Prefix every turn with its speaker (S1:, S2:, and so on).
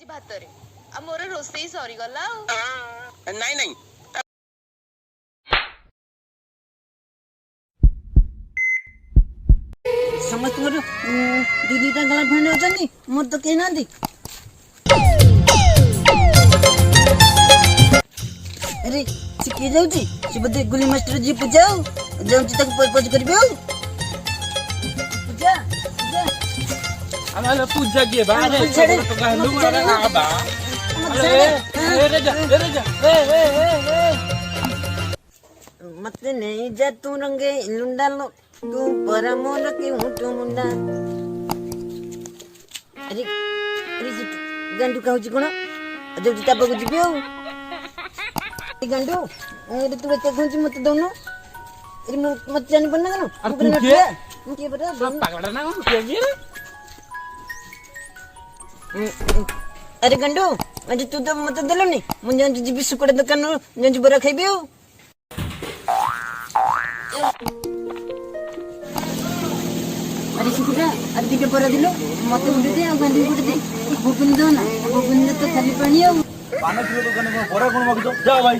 S1: ଭାତରେ ଆଉ ମୋର ରୋଷେଇ ସରିଗଲା ଆଉ
S2: ନାଇଁ ନାଇଁ
S3: ସମସ୍ତଙ୍କର ଦିଦିଟା ଗାର୍ଲଫ୍ରେଣ୍ଡ ଅଛନ୍ତି, ମୋର ତ କେହି ନାହାନ୍ତି। ଆରେ ସେ କିଏ ଯାଉଛି? ସେ ବୋଧେ ଗୁଲି ମାଷ୍ଟର ଯିଏ ପୂଜା ଆଉ ଯାଉଛି ତାକୁ ପ୍ରପୋଜ କରିବେ ଆଉ। ପୂଜା ପୂଜା
S4: ଆମେ ପୂଜା କିଏ ବା ରେ ଟଙ୍କା ହେଲୁ ମାରା ନା ବା
S3: मत नहीं जा तू रंगे लुंडा लो तू पर मोर की हुटू मुंडा। अरे अरे गंडू कहूची कोन जो ता बगु जिबे ओ गंडू अरे तू एते कहूची मत दोनो अरे मत जानी पन्ना कनो
S4: अरे तू के
S3: के बता
S4: पागल ना हम के रे।
S3: अरे गंडू आज तू तो मत देलनी मु जान जिबी सुकड़ दुकान जान बरा खाइबे ओ। अरे सुकुरा अरे दिके बरा दिलो मत उडे दे आ गंडू उडे दे भूपिन दो ना भूपिन तो खाली पानी आ
S4: पाना किलो दुकान में बरा कोन मागो जा भाई।